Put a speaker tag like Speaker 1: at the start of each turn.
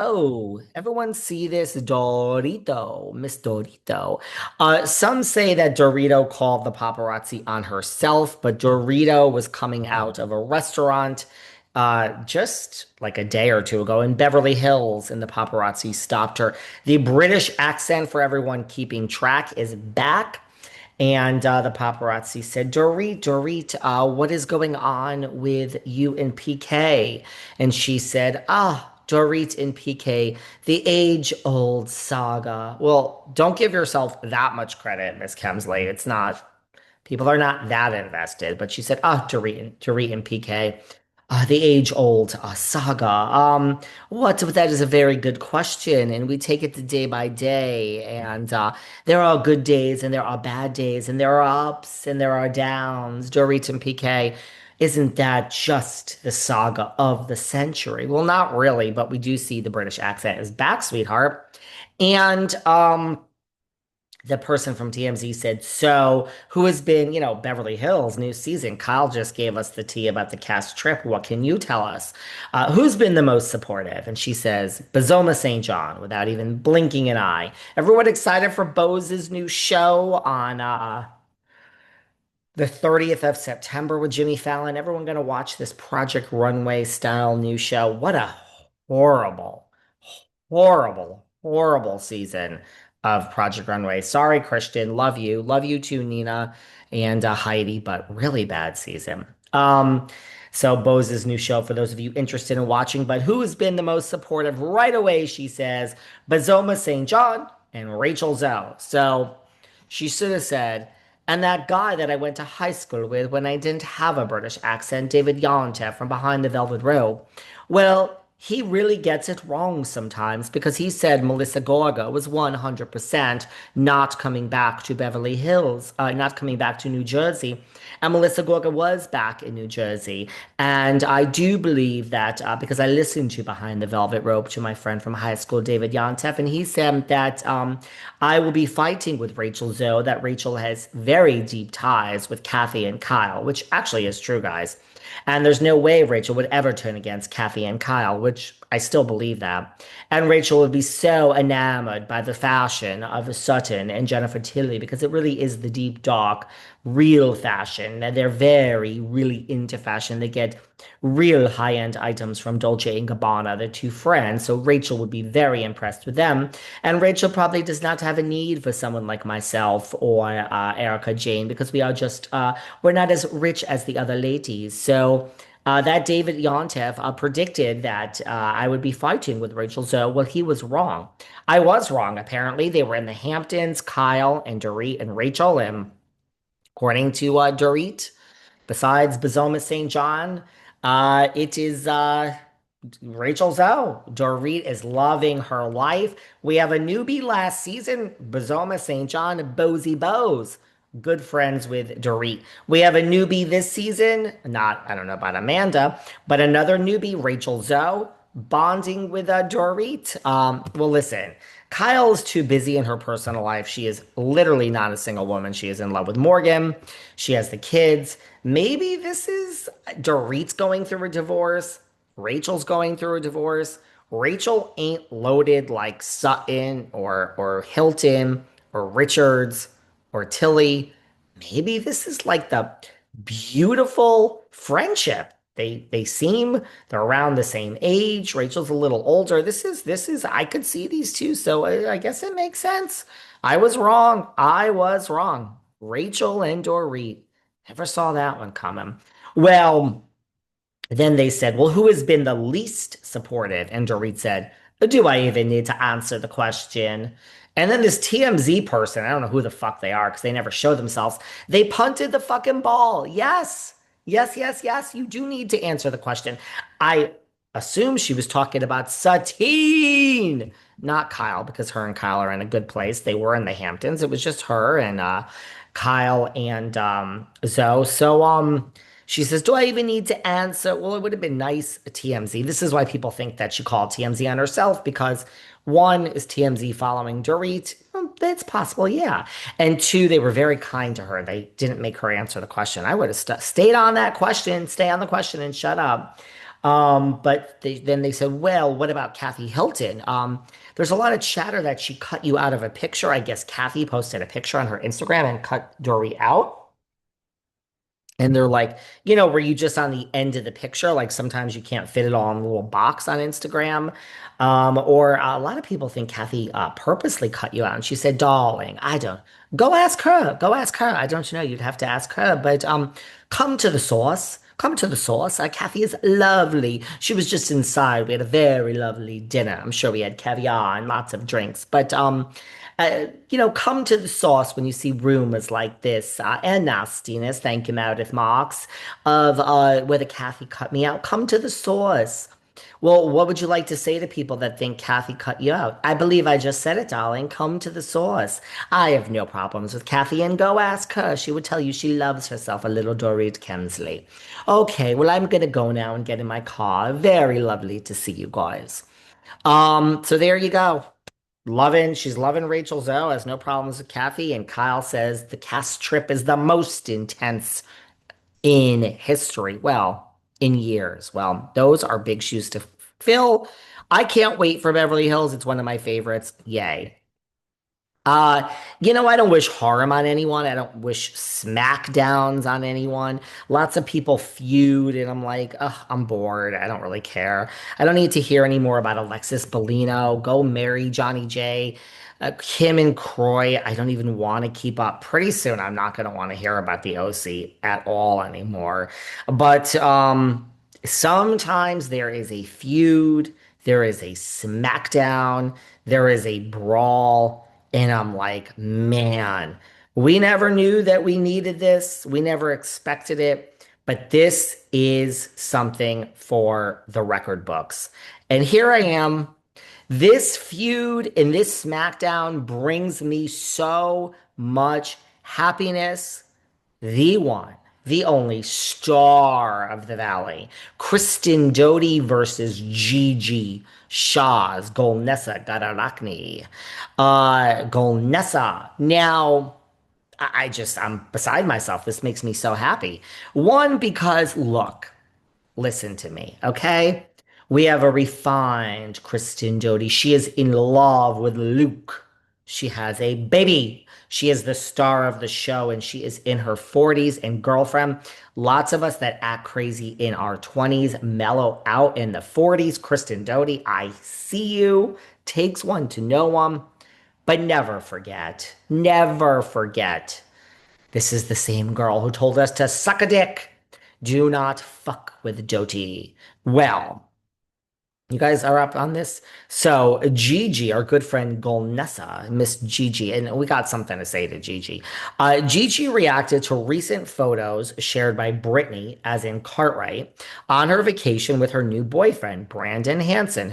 Speaker 1: Oh, everyone see this Dorito, Miss Dorito. Some say that Dorito called the paparazzi on herself, but Dorito was coming out of a restaurant just like a day or two ago in Beverly Hills, and the paparazzi stopped her. The British accent, for everyone keeping track, is back. And the paparazzi said, Dorit, what is going on with you and PK? And she said, Dorit and PK, the age-old saga. Well, don't give yourself that much credit, Miss Kemsley. It's not, people are not that invested. But she said, Dorit and PK. The age-old saga. What? That is a very good question, and we take it day by day. And there are good days, and there are bad days, and there are ups, and there are downs. Dorit and PK, isn't that just the saga of the century? Well, not really, but we do see the British accent is back, sweetheart. And the person from TMZ said, so who has been, Beverly Hills new season? Kyle just gave us the tea about the cast trip. What can you tell us? Who's been the most supportive? And she says, Bazoma St. John, without even blinking an eye. Everyone excited for Bose's new show on the 30th of September with Jimmy Fallon. Everyone going to watch this Project Runway style new show. What a horrible, horrible season of Project Runway. Sorry, Christian. Love you. Love you too, Nina and Heidi, but really bad season. So Bose's new show for those of you interested in watching, but who has been the most supportive right away? She says, Bazoma St. John and Rachel Zoe. So she should have said, and that guy that I went to high school with when I didn't have a British accent, David Yontef from Behind the Velvet Rope. Well, he really gets it wrong sometimes because he said Melissa Gorga was 100% not coming back to Beverly Hills, not coming back to New Jersey. And Melissa Gorga was back in New Jersey. And I do believe that because I listened to Behind the Velvet Rope to my friend from high school, David Yontef, and he said that I will be fighting with Rachel Zoe, that Rachel has very deep ties with Kathy and Kyle, which actually is true, guys. And there's no way Rachel would ever turn against Kathy and Kyle, which I still believe that. And Rachel would be so enamored by the fashion of Sutton and Jennifer Tilly because it really is the deep, dark, real fashion. And they're very, really into fashion. They get real high-end items from Dolce and Gabbana, the two friends. So Rachel would be very impressed with them. And Rachel probably does not have a need for someone like myself or Erica Jane because we are just, we're not as rich as the other ladies. So that David Yontef predicted that I would be fighting with Rachel Zoe. Well, he was wrong. I was wrong, apparently. They were in the Hamptons, Kyle and Dorit and Rachel. And according to Dorit, besides Bazoma St. John, it is Rachel Zoe. Dorit is loving her life. We have a newbie last season, Bazoma St. John, Bozy Bose. Good friends with Dorit. We have a newbie this season, not, I don't know about Amanda, but another newbie, Rachel Zoe, bonding with Dorit. Well, listen, Kyle's too busy in her personal life. She is literally not a single woman. She is in love with Morgan. She has the kids. Maybe this is Dorit's going through a divorce. Rachel's going through a divorce. Rachel ain't loaded like Sutton or Hilton or Richards or Tilly. Maybe this is like the beautiful friendship. They seem they're around the same age. Rachel's a little older. This is I could see these two, so I guess it makes sense. I was wrong. I was wrong. Rachel and Dorit. Never saw that one coming. Well, then they said, well, who has been the least supportive? And Dorit said, do I even need to answer the question? And then this TMZ person, I don't know who the fuck they are because they never show themselves. They punted the fucking ball. Yes. Yes, yes, yes. You do need to answer the question. I assume she was talking about Satine, not Kyle, because her and Kyle are in a good place. They were in the Hamptons. It was just her and Kyle and Zoe. So she says, do I even need to answer? Well, it would have been nice, TMZ. This is why people think that she called TMZ on herself, because one, is TMZ following Dorit? Well, that's possible, yeah. And two, they were very kind to her. They didn't make her answer the question. I would have stayed on that question, stay on the question and shut up. Then they said, well, what about Kathy Hilton? There's a lot of chatter that she cut you out of a picture. I guess Kathy posted a picture on her Instagram and cut Dory out. And they're like, were you just on the end of the picture? Like sometimes you can't fit it all in a little box on Instagram. Or a lot of people think Kathy purposely cut you out. And she said, darling, I don't. Go ask her. Go ask her. I don't know. You'd have to ask her. But come to the source. Come to the source. Kathy is lovely. She was just inside. We had a very lovely dinner. I'm sure we had caviar and lots of drinks. But come to the source when you see rumors like this and nastiness. Thank you, Meredith Marks, of whether Kathy cut me out. Come to the source. Well, what would you like to say to people that think Kathy cut you out? I believe I just said it, darling. Come to the source. I have no problems with Kathy, and go ask her. She would tell you she loves herself a little Dorit Kemsley. Okay, well, I'm gonna go now and get in my car. Very lovely to see you guys. So there you go. She's loving Rachel Zoe, has no problems with Kathy, and Kyle says the cast trip is the most intense in history. Well, in years. Well, those are big shoes to fill. I can't wait for Beverly Hills. It's one of my favorites. Yay. I don't wish harm on anyone. I don't wish smackdowns on anyone. Lots of people feud, and I'm like, ugh, I'm bored. I don't really care. I don't need to hear any more about Alexis Bellino. Go marry Johnny J. Kim and Croy, I don't even want to keep up. Pretty soon, I'm not going to want to hear about the OC at all anymore. But sometimes there is a feud, there is a smackdown, there is a brawl. And I'm like, man, we never knew that we needed this. We never expected it. But this is something for the record books. And here I am. This feud and this SmackDown brings me so much happiness. The one, the only star of the Valley, Kristen Doute versus Gigi Shahs, Golnessa Gadarakni. Golnessa. Now, I'm beside myself. This makes me so happy. One, because look, listen to me, okay? We have a refined Kristen Doute. She is in love with Luke. She has a baby. She is the star of the show and she is in her 40s. And girlfriend, lots of us that act crazy in our 20s mellow out in the 40s. Kristen Doute, I see you. Takes one to know one. But never forget, this is the same girl who told us to suck a dick. Do not fuck with Doty. Well, you guys are up on this? So Gigi, our good friend Golnessa, Miss Gigi, and we got something to say to Gigi. Gigi reacted to recent photos shared by Brittany, as in Cartwright, on her vacation with her new boyfriend, Brandon Hanson,